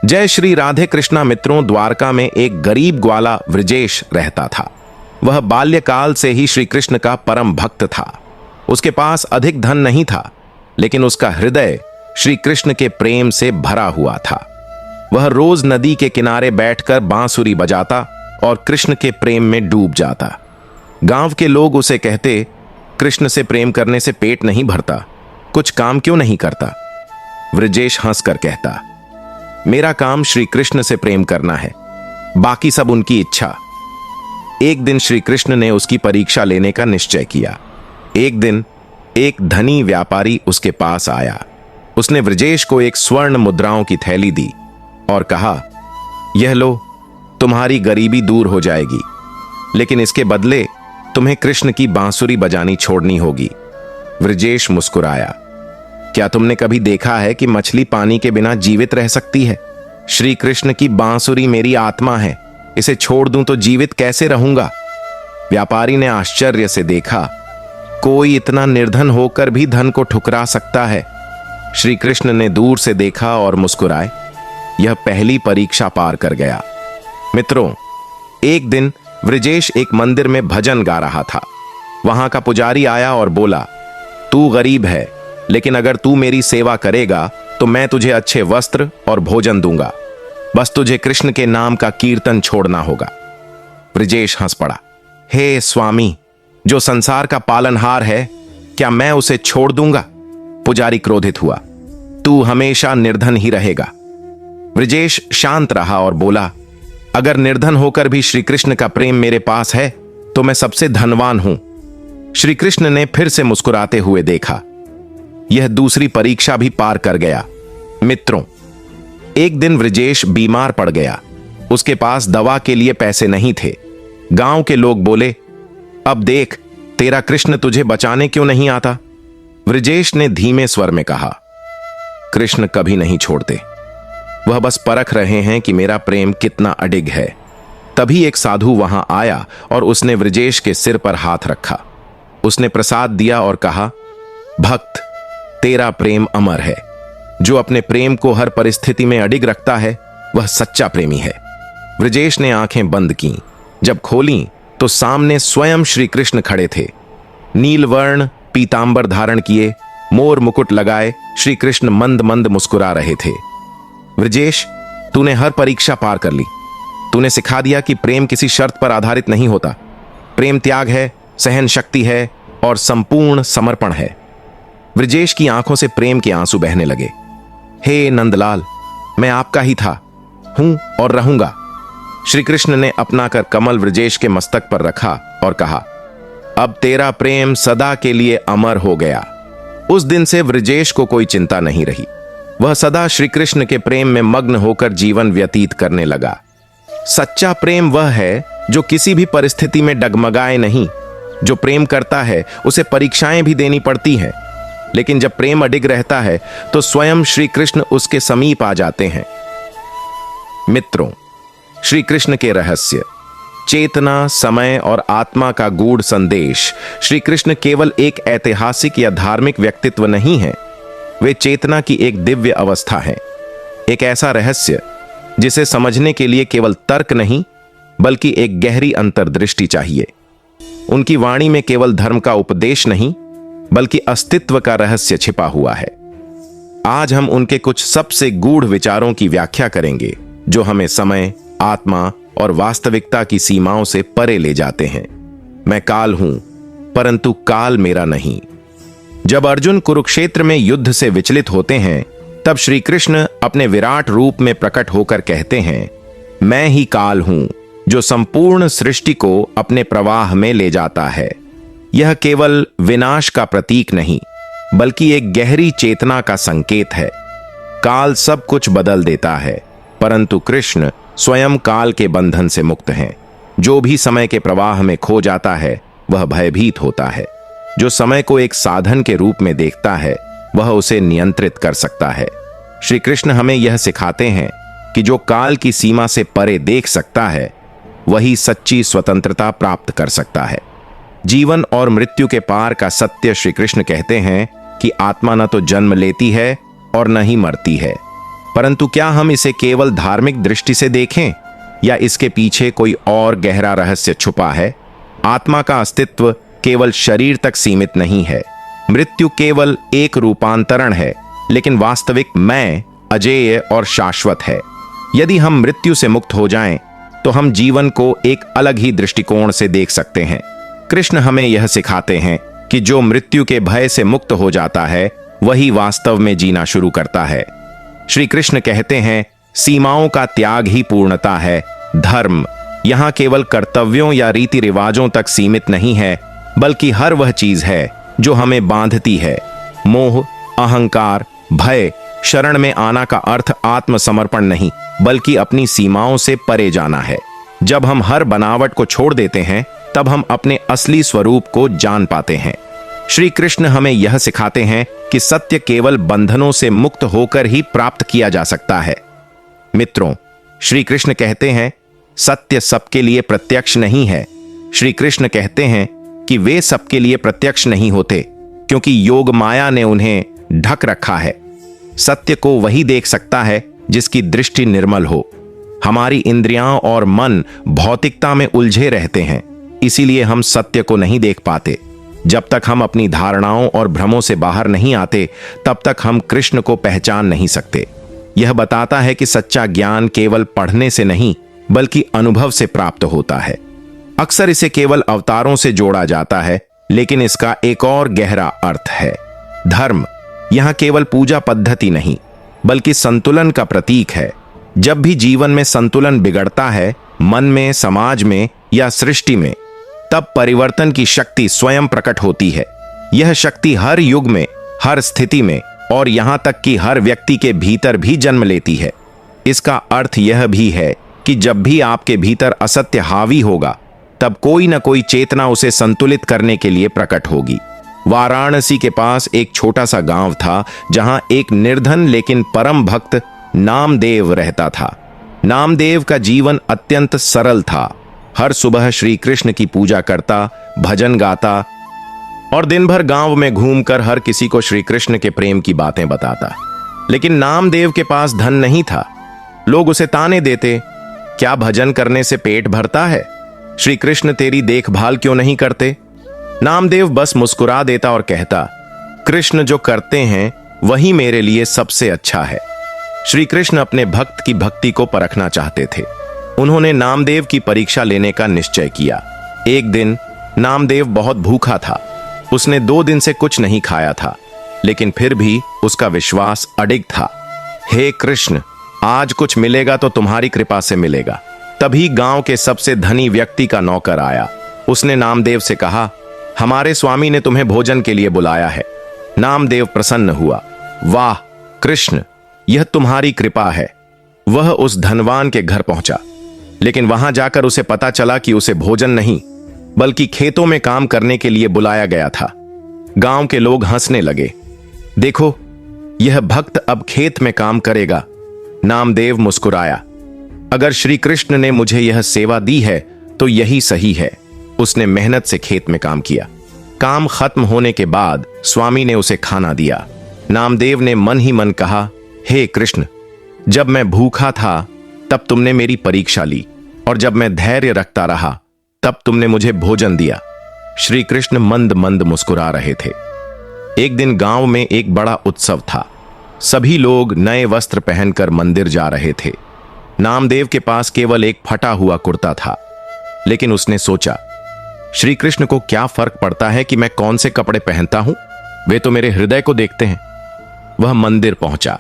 जय श्री राधे कृष्णा मित्रों, द्वारका में एक गरीब ग्वाला वृजेश रहता था। वह बाल्यकाल से ही श्री कृष्ण का परम भक्त था। उसके पास अधिक धन नहीं था, लेकिन उसका हृदय श्री कृष्ण के प्रेम से भरा हुआ था। वह रोज नदी के किनारे बैठकर बांसुरी बजाता और कृष्ण के प्रेम में डूब जाता। गांव के लोग उसे कहते, कृष्ण से प्रेम करने से पेट नहीं भरता, कुछ काम क्यों नहीं करता? वृजेश हंसकर कहता, मेरा काम श्री कृष्ण से प्रेम करना है, बाकी सब उनकी इच्छा। एक दिन श्री कृष्ण ने उसकी परीक्षा लेने का निश्चय किया। एक दिन एक धनी व्यापारी उसके पास आया। उसने वृजेश को एक स्वर्ण मुद्राओं की थैली दी और कहा, यह लो, तुम्हारी गरीबी दूर हो जाएगी, लेकिन इसके बदले तुम्हें कृष्ण की बांसुरी बजानी छोड़नी होगी। वृजेश मुस्कुराया। क्या तुमने कभी देखा है कि मछली पानी के बिना जीवित रह सकती है? श्री कृष्ण की बांसुरी मेरी आत्मा है, इसे छोड़ दूं तो जीवित कैसे रहूंगा? व्यापारी ने आश्चर्य से देखा, कोई इतना निर्धन होकर भी धन को ठुकरा सकता है। श्री कृष्ण ने दूर से देखा और मुस्कुराए। यह पहली परीक्षा पार कर गया। मित्रों, एक दिन वृजेश एक मंदिर में भजन गा रहा था। वहां का पुजारी आया और बोला, तू गरीब है, लेकिन अगर तू मेरी सेवा करेगा तो मैं तुझे अच्छे वस्त्र और भोजन दूंगा। बस तुझे कृष्ण के नाम का कीर्तन छोड़ना होगा। वृजेश हंस पड़ा। हे स्वामी, जो संसार का पालनहार है, क्या मैं उसे छोड़ दूंगा? पुजारी क्रोधित हुआ। तू हमेशा निर्धन ही रहेगा। वृजेश शांत रहा और बोला, अगर निर्धन होकर भी श्री कृष्ण का प्रेम मेरे पास है तो मैं सबसे धनवान हूं। श्री कृष्ण ने फिर से मुस्कुराते हुए देखा। यह दूसरी परीक्षा भी पार कर गया। मित्रों, एक दिन वृजेश बीमार पड़ गया। उसके पास दवा के लिए पैसे नहीं थे। गांव के लोग बोले, अब देख, तेरा कृष्ण तुझे बचाने क्यों नहीं आता? वृजेश ने धीमे स्वर में कहा, कृष्ण कभी नहीं छोड़ते, वह बस परख रहे हैं कि मेरा प्रेम कितना अडिग है। तभी एक साधु वहां आया और उसने वृजेश के सिर पर हाथ रखा। उसने प्रसाद दिया और कहा, भक्त, तेरा प्रेम अमर है। जो अपने प्रेम को हर परिस्थिति में अडिग रखता है, वह सच्चा प्रेमी है। वृजेश ने आंखें बंद की। जब खोलीं तो सामने स्वयं श्री कृष्ण खड़े थे। नीलवर्ण पीतांबर धारण किए, मोर मुकुट लगाए श्री कृष्ण मंद मंद मुस्कुरा रहे थे। वृजेश, तूने हर परीक्षा पार कर ली। तूने सिखा दिया कि प्रेम किसी शर्त पर आधारित नहीं होता। प्रेम त्याग है, सहन शक्ति है और संपूर्ण समर्पण है। वृजेश की आंखों से प्रेम के आंसू बहने लगे। हे नंदलाल, मैं आपका ही था, हूं और रहूंगा। श्री कृष्ण ने अपना कर कमल वृजेश के मस्तक पर रखा और कहा, अब तेरा प्रेम सदा के लिए अमर हो गया। उस दिन से वृजेश को कोई चिंता नहीं रही। वह सदा श्री कृष्ण के प्रेम में मग्न होकर जीवन व्यतीत करने लगा। सच्चा प्रेम वह है जो किसी भी परिस्थिति में डगमगाए नहीं। जो प्रेम करता है उसे परीक्षाएं भी देनी पड़ती हैं, लेकिन जब प्रेम अडिग रहता है तो स्वयं श्री कृष्ण उसके समीप आ जाते हैं। मित्रों, श्री कृष्ण के रहस्य, चेतना, समय और आत्मा का गूढ़ संदेश। श्री कृष्ण केवल एक ऐतिहासिक या धार्मिक व्यक्तित्व नहीं है, वे चेतना की एक दिव्य अवस्था है। एक ऐसा रहस्य जिसे समझने के लिए केवल तर्क नहीं, बल्कि एक गहरी अंतर्दृष्टि चाहिए। उनकी वाणी में केवल धर्म का उपदेश नहीं, बल्कि अस्तित्व का रहस्य छिपा हुआ है। आज हम उनके कुछ सबसे गूढ़ विचारों की व्याख्या करेंगे, जो हमें समय, आत्मा और वास्तविकता की सीमाओं से परे ले जाते हैं। मैं काल हूं, परंतु काल मेरा नहीं। जब अर्जुन कुरुक्षेत्र में युद्ध से विचलित होते हैं, तब श्री कृष्ण अपने विराट रूप में प्रकट होकर कहते हैं, मैं ही काल हूं, जो संपूर्ण सृष्टि को अपने प्रवाह में ले जाता है। यह केवल विनाश का प्रतीक नहीं, बल्कि एक गहरी चेतना का संकेत है। काल सब कुछ बदल देता है, परंतु कृष्ण स्वयं काल के बंधन से मुक्त हैं। जो भी समय के प्रवाह में खो जाता है, वह भयभीत होता है। जो समय को एक साधन के रूप में देखता है, वह उसे नियंत्रित कर सकता है। श्री कृष्ण हमें यह सिखाते हैं कि जो काल की सीमा से परे देख सकता है, वही सच्ची स्वतंत्रता प्राप्त कर सकता है। जीवन और मृत्यु के पार का सत्य श्री कृष्ण कहते हैं कि आत्मा न तो जन्म लेती है और न ही मरती है। परंतु क्या हम इसे केवल धार्मिक दृष्टि से देखें या इसके पीछे कोई और गहरा रहस्य छुपा है? आत्मा का अस्तित्व केवल शरीर तक सीमित नहीं है। मृत्यु केवल एक रूपांतरण है, लेकिन वास्तविक मैं अजेय और शाश्वत है। यदि हम मृत्यु से मुक्त हो जाएं, तो हम जीवन को एक अलग ही दृष्टिकोण से देख सकते हैं। कृष्ण हमें यह सिखाते हैं कि जो मृत्यु के भय से मुक्त हो जाता है, वही वास्तव में जीना शुरू करता है। श्री कृष्ण कहते हैं, सीमाओं का त्याग ही पूर्णता है। धर्म यहां केवल कर्तव्यों या रीति रिवाजों तक सीमित नहीं है, बल्कि हर वह चीज है जो हमें बांधती है। मोह, अहंकार, भय। शरण में आना का अर्थ आत्मसमर्पण नहीं, बल्कि अपनी सीमाओं से परे जाना है। जब हम हर बनावट को छोड़ देते हैं, तब हम अपने असली स्वरूप को जान पाते हैं। श्री कृष्ण हमें यह सिखाते हैं कि सत्य केवल बंधनों से मुक्त होकर ही प्राप्त किया जा सकता है। मित्रों, श्री कृष्ण कहते हैं, सत्य सबके लिए प्रत्यक्ष नहीं है। श्री कृष्ण कहते हैं कि वे सबके लिए प्रत्यक्ष नहीं होते, क्योंकि योग माया ने उन्हें ढक रखा है। सत्य को वही देख सकता है जिसकी दृष्टि निर्मल हो। हमारी इंद्रियां और मन भौतिकता में उलझे रहते हैं, इसीलिए हम सत्य को नहीं देख पाते। जब तक हम अपनी धारणाओं और भ्रमों से बाहर नहीं आते, तब तक हम कृष्ण को पहचान नहीं सकते। यह बताता है कि सच्चा ज्ञान केवल पढ़ने से नहीं, बल्कि अनुभव से प्राप्त होता है। अक्सर इसे केवल अवतारों से जोड़ा जाता है, लेकिन इसका एक और गहरा अर्थ है। धर्म यहां केवल पूजा पद्धति नहीं, बल्कि संतुलन का प्रतीक है। जब भी जीवन में संतुलन बिगड़ता है, मन में, समाज में या सृष्टि में, तब परिवर्तन की शक्ति स्वयं प्रकट होती है। यह शक्ति हर युग में, हर स्थिति में और यहां तक कि हर व्यक्ति के भीतर भी जन्म लेती है। इसका अर्थ यह भी है कि जब भी आपके भीतर असत्य हावी होगा, तब कोई न कोई चेतना उसे संतुलित करने के लिए प्रकट होगी। वाराणसी के पास एक छोटा सा गांव था, जहां एक निर्धन लेकिन परम भक्त नामदेव रहता था। नामदेव का जीवन अत्यंत सरल था। हर सुबह श्री कृष्ण की पूजा करता, भजन गाता और दिन भर गांव में घूमकर हर किसी को श्री कृष्ण के प्रेम की बातें बताता। लेकिन नामदेव के पास धन नहीं था। लोग उसे ताने देते, क्या भजन करने से पेट भरता है? श्री कृष्ण तेरी देखभाल क्यों नहीं करते? नामदेव बस मुस्कुरा देता और कहता, कृष्ण जो करते हैं वही मेरे लिए सबसे अच्छा है। श्री कृष्ण अपने भक्त की भक्ति को परखना चाहते थे। उन्होंने नामदेव की परीक्षा लेने का निश्चय किया। एक दिन नामदेव बहुत भूखा था। उसने 2 दिन से कुछ नहीं खाया था, लेकिन फिर भी उसका विश्वास अडिग था। हे कृष्ण, आज कुछ मिलेगा तो तुम्हारी कृपा से मिलेगा। तभी गांव के सबसे धनी व्यक्ति का नौकर आया। उसने नामदेव से कहा, हमारे स्वामी ने तुम्हें भोजन के लिए बुलाया है। नामदेव प्रसन्न हुआ। वाह कृष्ण, यह तुम्हारी कृपा है। वह उस धनवान के घर पहुंचा, लेकिन वहां जाकर उसे पता चला कि उसे भोजन नहीं, बल्कि खेतों में काम करने के लिए बुलाया गया था। गांव के लोग हंसने लगे। देखो, यह भक्त अब खेत में काम करेगा। नामदेव मुस्कुराया। अगर श्री कृष्ण ने मुझे यह सेवा दी है तो यही सही है। उसने मेहनत से खेत में काम किया। काम खत्म होने के बाद स्वामी ने उसे खाना दिया। नामदेव ने मन ही मन कहा, हे कृष्ण, जब मैं भूखा था तब तुमने मेरी परीक्षा ली, और जब मैं धैर्य रखता रहा तब तुमने मुझे भोजन दिया। श्री कृष्ण मंद मंद मुस्कुरा रहे थे। एक दिन गांव में एक बड़ा उत्सव था। सभी लोग नए वस्त्र पहनकर मंदिर जा रहे थे। नामदेव के पास केवल एक फटा हुआ कुर्ता था, लेकिन उसने सोचा, श्री कृष्ण को क्या फर्क पड़ता है कि मैं कौन से कपड़े पहनता हूं? वे तो मेरे हृदय को देखते हैं। वह मंदिर पहुंचा,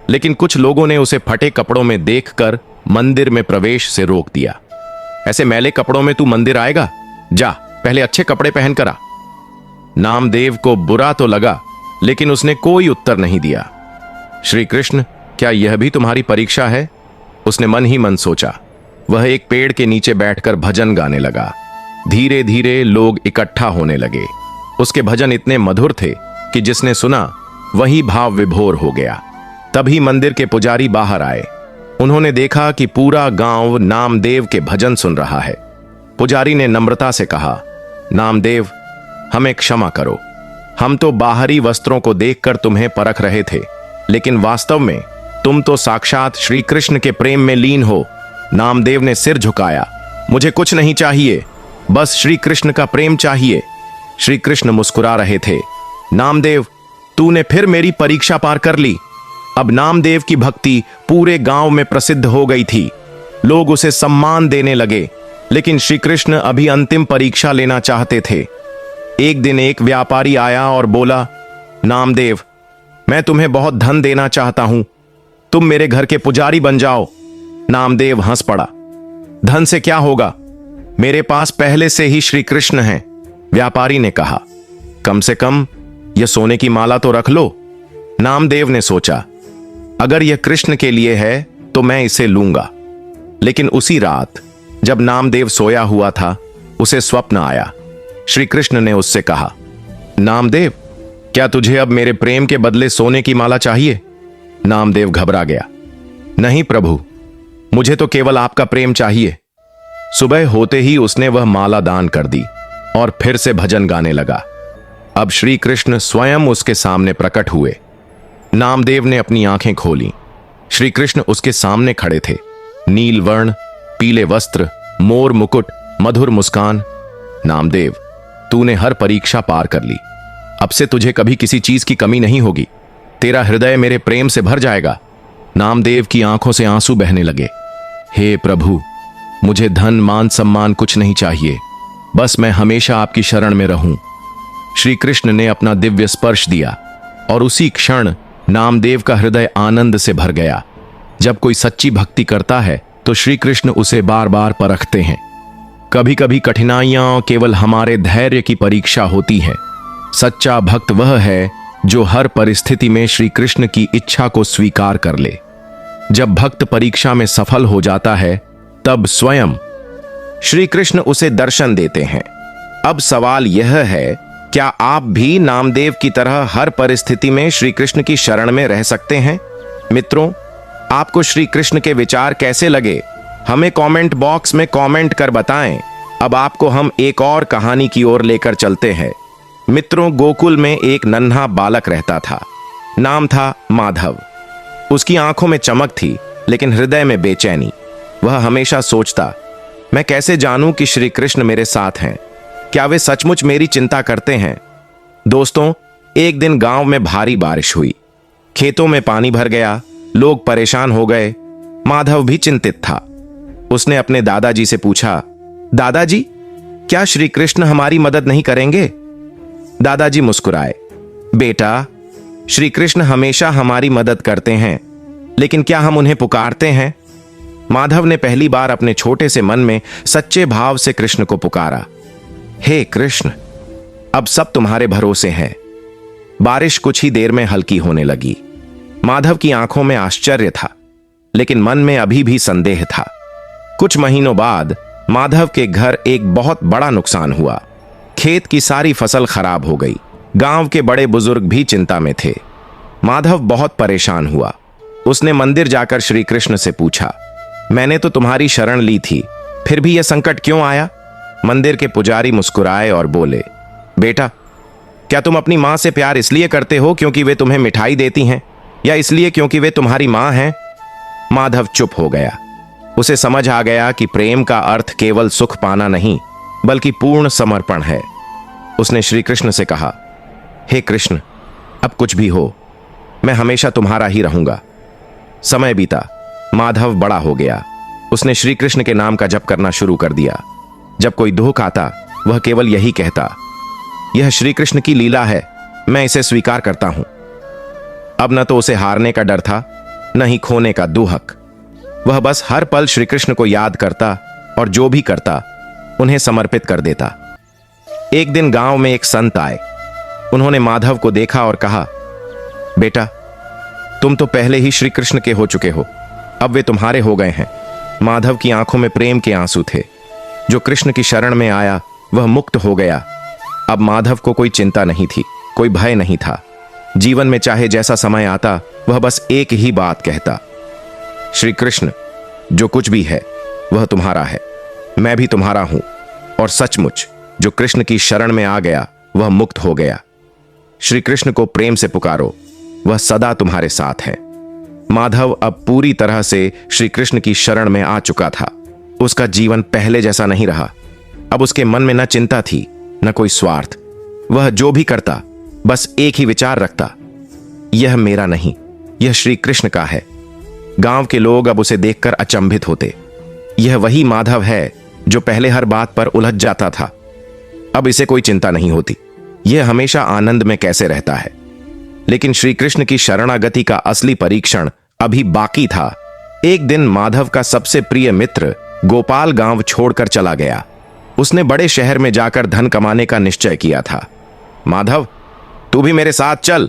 लेकिन कुछ लोगों ने उसे फटे कपड़ों में देखकर मंदिर में प्रवेश से रोक दिया। ऐसे मैले कपड़ों में तू मंदिर आएगा? जा, पहले अच्छे कपड़े पहनकर आ। नामदेव को बुरा तो लगा, लेकिन उसने कोई उत्तर नहीं दिया। श्री कृष्ण, क्या यह भी तुम्हारी परीक्षा है? उसने मन ही मन सोचा। वह एक पेड़ के नीचे बैठकर भजन गाने लगा। धीरे धीरे लोग इकट्ठा होने लगे। उसके भजन इतने मधुर थे कि जिसने सुना वही भाव विभोर हो गया। तभी मंदिर के पुजारी बाहर आए। उन्होंने देखा कि पूरा गांव नामदेव के भजन सुन रहा है। पुजारी ने नम्रता से कहा, नामदेव, हमें क्षमा करो। हम तो बाहरी वस्त्रों को देखकर तुम्हें परख रहे थे, लेकिन वास्तव में तुम तो साक्षात श्री कृष्ण के प्रेम में लीन हो। नामदेव ने सिर झुकाया। मुझे कुछ नहीं चाहिए, बस श्री कृष्ण का प्रेम चाहिए। श्री कृष्ण मुस्कुरा रहे थे। नामदेव, तूने फिर मेरी परीक्षा पार कर ली। अब नामदेव की भक्ति पूरे गांव में प्रसिद्ध हो गई थी। लोग उसे सम्मान देने लगे, लेकिन श्री कृष्ण अभी अंतिम परीक्षा लेना चाहते थे। एक दिन एक व्यापारी आया और बोला, नामदेव, मैं तुम्हें बहुत धन देना चाहता हूं, तुम मेरे घर के पुजारी बन जाओ। नामदेव हंस पड़ा। धन से क्या होगा, मेरे पास पहले से ही श्री कृष्ण हैं। व्यापारी ने कहा, कम से कम यह सोने की माला तो रख लो। नामदेव ने सोचा, अगर यह कृष्ण के लिए है तो मैं इसे लूंगा। लेकिन उसी रात जब नामदेव सोया हुआ था, उसे स्वप्न आया। श्री कृष्ण ने उससे कहा, नामदेव, क्या तुझे अब मेरे प्रेम के बदले सोने की माला चाहिए? नामदेव घबरा गया। नहीं प्रभु, मुझे तो केवल आपका प्रेम चाहिए। सुबह होते ही उसने वह माला दान कर दी और फिर से भजन गाने लगा। अब श्री कृष्ण स्वयं उसके सामने प्रकट हुए। नामदेव ने अपनी आंखें खोली। श्री कृष्ण उसके सामने खड़े थे। नील वर्ण, पीले वस्त्र, मोर मुकुट, मधुर मुस्कान। नामदेव, तूने हर परीक्षा पार कर ली। अब से तुझे कभी किसी चीज की कमी नहीं होगी। तेरा हृदय मेरे प्रेम से भर जाएगा। नामदेव की आंखों से आंसू बहने लगे। हे प्रभु, मुझे धन, मान, सम्मान कुछ नहीं चाहिए, बस मैं हमेशा आपकी शरण में रहूं। श्री कृष्ण ने अपना दिव्य स्पर्श दिया और उसी क्षण नामदेव का हृदय आनंद से भर गया। जब कोई सच्ची भक्ति करता है तो श्री कृष्ण उसे बार बार परखते हैं। कभी कभी कठिनाइयां केवल हमारे धैर्य की परीक्षा होती है। सच्चा भक्त वह है जो हर परिस्थिति में श्री कृष्ण की इच्छा को स्वीकार कर ले। जब भक्त परीक्षा में सफल हो जाता है, तब स्वयं श्री कृष्ण उसे दर्शन देते हैं। अब सवाल यह है, क्या आप भी नामदेव की तरह हर परिस्थिति में श्री कृष्ण की शरण में रह सकते हैं? मित्रों, आपको श्री कृष्ण के विचार कैसे लगे, हमें कमेंट बॉक्स में कमेंट कर बताएं। अब आपको हम एक और कहानी की ओर लेकर चलते हैं। मित्रों, गोकुल में एक नन्हा बालक रहता था। नाम था माधव। उसकी आंखों में चमक थी, लेकिन हृदय में बेचैनी। वह हमेशा सोचता, मैं कैसे जानूं कि श्री कृष्ण मेरे साथ हैं? क्या वे सचमुच मेरी चिंता करते हैं? दोस्तों, एक दिन गांव में भारी बारिश हुई। खेतों में पानी भर गया, लोग परेशान हो गए। माधव भी चिंतित था। उसने अपने दादाजी से पूछा, दादाजी, क्या श्री कृष्ण हमारी मदद नहीं करेंगे? दादाजी मुस्कुराए। बेटा, श्री कृष्ण हमेशा हमारी मदद करते हैं, लेकिन क्या हम उन्हें पुकारते हैं? माधव ने पहली बार अपने छोटे से मन में सच्चे भाव से कृष्ण को पुकारा। हे कृष्ण, अब सब तुम्हारे भरोसे है। बारिश कुछ ही देर में हल्की होने लगी। माधव की आंखों में आश्चर्य था, लेकिन मन में अभी भी संदेह था। कुछ महीनों बाद माधव के घर एक बहुत बड़ा नुकसान हुआ। खेत की सारी फसल खराब हो गई। गांव के बड़े बुजुर्ग भी चिंता में थे। माधव बहुत परेशान हुआ। उसने मंदिर जाकर श्री कृष्ण से पूछा, मैंने तो तुम्हारी शरण ली थी, फिर भी यह संकट क्यों आया? मंदिर के पुजारी मुस्कुराए और बोले, बेटा, क्या तुम अपनी मां से प्यार इसलिए करते हो क्योंकि वे तुम्हें मिठाई देती हैं, या इसलिए क्योंकि वे तुम्हारी मां हैं? माधव चुप हो गया। उसे समझ आ गया कि प्रेम का अर्थ केवल सुख पाना नहीं, बल्कि पूर्ण समर्पण है। उसने श्री कृष्ण से कहा, हे कृष्ण, अब कुछ भी हो, मैं हमेशा तुम्हारा ही रहूंगा। समय बीता। माधव बड़ा हो गया। उसने श्री कृष्ण के नाम का जप करना शुरू कर दिया। जब कोई दुख आता, वह केवल यही कहता, यह श्री कृष्ण की लीला है, मैं इसे स्वीकार करता हूं। अब न तो उसे हारने का डर था, न ही खोने का दुहक। वह बस हर पल श्री कृष्ण को याद करता और जो भी करता उन्हें समर्पित कर देता। एक दिन गांव में एक संत आए। उन्होंने माधव को देखा और कहा, बेटा, तुम तो पहले ही श्री कृष्ण के हो चुके हो, अब वे तुम्हारे हो गए हैं। माधव की आंखों में प्रेम के आंसू थे। जो कृष्ण की शरण में आया वह मुक्त हो गया। अब माधव को कोई चिंता नहीं थी, कोई भय नहीं था। जीवन में चाहे जैसा समय आता, वह बस एक ही बात कहता, श्री कृष्ण, जो कुछ भी है वह तुम्हारा है, मैं भी तुम्हारा हूं। और सचमुच जो कृष्ण की शरण में आ गया वह मुक्त हो गया। श्री कृष्ण को प्रेम से पुकारो, वह सदा तुम्हारे साथ है। माधव अब पूरी तरह से श्री कृष्ण की शरण में आ चुका था। उसका जीवन पहले जैसा नहीं रहा। अब उसके मन में न चिंता थी, न कोई स्वार्थ। वह जो भी करता बस एक ही विचार रखता, यह मेरा नहीं, यह श्री कृष्ण का है। गांव के लोग अब उसे देखकर अचंभित होते। यह वही माधव है जो पहले हर बात पर उलझ जाता था। अब इसे कोई चिंता नहीं होती, यह हमेशा आनंद में कैसे रहता है। लेकिन श्री कृष्ण की शरणागति का असली परीक्षण अभी बाकी था। एक दिन माधव का सबसे प्रिय मित्र गोपाल गांव छोड़कर चला गया। उसने बड़े शहर में जाकर धन कमाने का निश्चय किया था। माधव, तू भी मेरे साथ चल,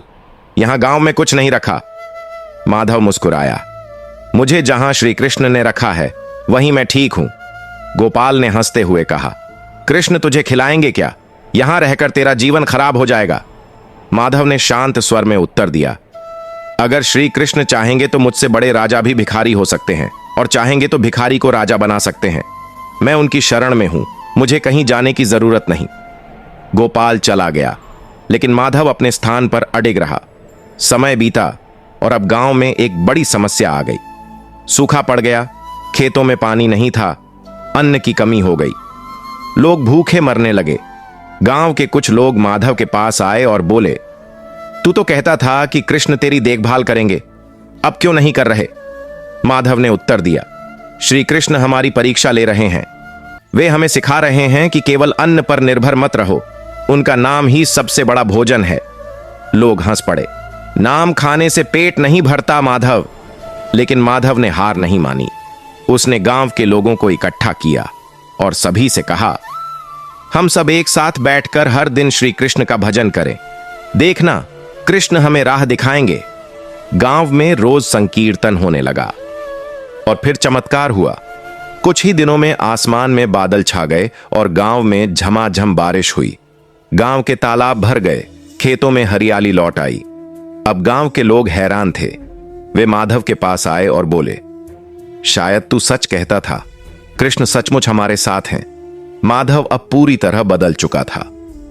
यहां गांव में कुछ नहीं रखा। माधव मुस्कुराया। मुझे जहां श्री कृष्ण ने रखा है वहीं मैं ठीक हूं। गोपाल ने हंसते हुए कहा, कृष्ण तुझे खिलाएंगे क्या? यहां रहकर तेरा जीवन खराब हो जाएगा। माधव ने शांत स्वर में उत्तर दिया, अगर श्री कृष्ण चाहेंगे तो मुझसे बड़े राजा भी भिखारी हो सकते हैं, और चाहेंगे तो भिखारी को राजा बना सकते हैं। मैं उनकी शरण में हूं, मुझे कहीं जाने की जरूरत नहीं। गोपाल चला गया, लेकिन माधव अपने स्थान पर अडिग रहा। समय बीता और अब गांव में एक बड़ी समस्या आ गई। सूखा पड़ गया, खेतों में पानी नहीं था, अन्न की कमी हो गई। लोग भूखे मरने लगे। गांव के कुछ लोग माधव के पास आए और बोले, तू तो कहता था कि कृष्ण तेरी देखभाल करेंगे, अब क्यों नहीं कर रहे? माधव ने उत्तर दिया, श्री कृष्ण हमारी परीक्षा ले रहे हैं। वे हमें सिखा रहे हैं कि केवल अन्न पर निर्भर मत रहो, उनका नाम ही सबसे बड़ा भोजन है। लोग हंस पड़े। नाम खाने से पेट नहीं भरता माधव। लेकिन माधव ने हार नहीं मानी। उसने गांव के लोगों को इकट्ठा किया और सभी से कहा, हम सब एक साथ बैठकर हर दिन श्री कृष्ण का भजन करें। देखना, कृष्ण हमें राह दिखाएंगे। गांव में रोज संकीर्तन होने लगा और फिर चमत्कार हुआ। कुछ ही दिनों में आसमान में बादल छा गए और गांव में झमाझम बारिश हुई। गांव के तालाब भर गए, खेतों में हरियाली लौट आई। अब गांव के लोग हैरान थे। वे माधव के पास आए और बोले, शायद तू सच कहता था, कृष्ण सचमुच हमारे साथ हैं। माधव अब पूरी तरह बदल चुका था।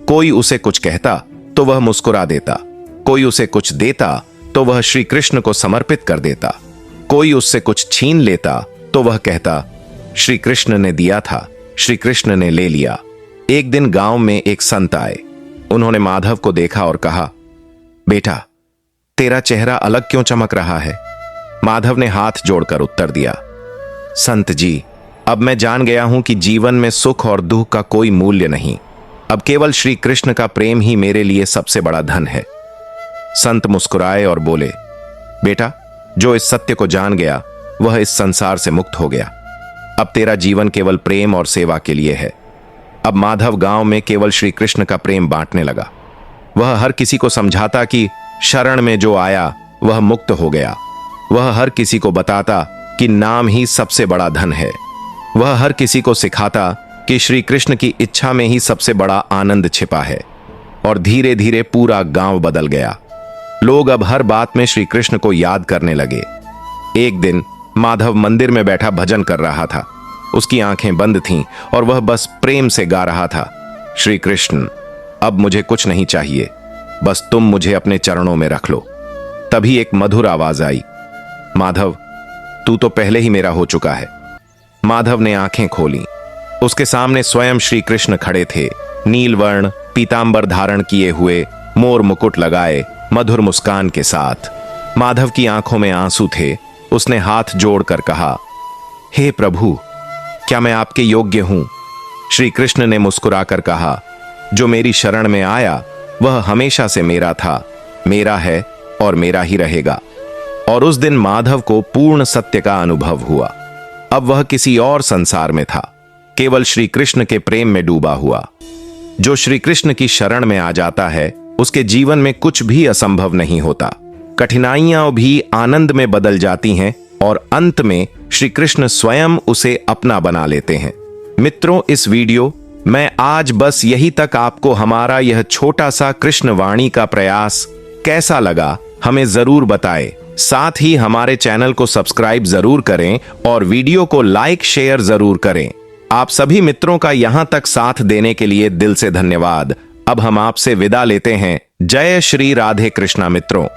कोई उसे कुछ कहता तो वह मुस्कुरा देता, कोई उसे कुछ देता तो वह श्री कृष्ण को समर्पित कर देता, कोई उससे कुछ छीन लेता तो वह कहता, श्री कृष्ण ने दिया था, श्री कृष्ण ने ले लिया। एक दिन गांव में एक संत आए। उन्होंने माधव को देखा और कहा, बेटा, तेरा चेहरा अलग क्यों चमक रहा है? माधव ने हाथ जोड़कर उत्तर दिया, संत जी, अब मैं जान गया हूं कि जीवन में सुख और दुख का कोई मूल्य नहीं। अब केवल श्री कृष्ण का प्रेम ही मेरे लिए सबसे बड़ा धन है। संत मुस्कुराए और बोले, बेटा, जो इस सत्य को जान गया वह इस संसार से मुक्त हो गया। अब तेरा जीवन केवल प्रेम और सेवा के लिए है। अब माधव गांव में केवल श्री कृष्ण का प्रेम बांटने लगा। वह हर किसी को समझाता कि शरण में जो आया वह मुक्त हो गया। वह हर किसी को बताता कि नाम ही सबसे बड़ा धन है। वह हर किसी को सिखाता कि श्री कृष्ण की इच्छा में ही सबसे बड़ा आनंद छिपा है। और धीरे धीरे पूरा गांव बदल गया। लोग अब हर बात में श्री कृष्ण को याद करने लगे। एक दिन माधव मंदिर में बैठा भजन कर रहा था। उसकी आंखें बंद थीं और वह बस प्रेम से गा रहा था, श्री कृष्ण, अब मुझे कुछ नहीं चाहिए, बस तुम मुझे अपने चरणों में रख लो। तभी एक मधुर आवाज आई, माधव, तू तो पहले ही मेरा हो चुका है। माधव ने आंखें खोली। उसके सामने स्वयं श्री कृष्ण खड़े थे, नीलवर्ण पीतांबर धारण किए हुए, मोर मुकुट लगाए, मधुर मुस्कान के साथ। माधव की आंखों में आंसू थे। उसने हाथ जोड़कर कहा, हे प्रभु, क्या मैं आपके योग्य हूं? श्री कृष्ण ने मुस्कुराकर कहा, जो मेरी शरण में आया वह हमेशा से मेरा था, मेरा है और मेरा ही रहेगा। और उस दिन माधव को पूर्ण सत्य का अनुभव हुआ। अब वह किसी और संसार में था, केवल श्री कृष्ण के प्रेम में डूबा हुआ। जो श्री कृष्ण की शरण में आ जाता है उसके जीवन में कुछ भी असंभव नहीं होता। कठिनाइयां भी आनंद में बदल जाती हैं और अंत में श्री कृष्ण स्वयं उसे अपना बना लेते हैं। मित्रों, इस वीडियो मैं आज बस यही तक आपको हमारा यह छोटा सा कृष्ण वाणी का प्रयास कैसा लगा हमें जरूर बताएं। साथ ही हमारे चैनल को सब्सक्राइब जरूर करें और वीडियो को लाइक शेयर जरूर करें। आप सभी मित्रों का यहां तक साथ देने के लिए दिल से धन्यवाद। अब हम आपसे विदा लेते हैं। जय श्री राधे कृष्णा मित्रों।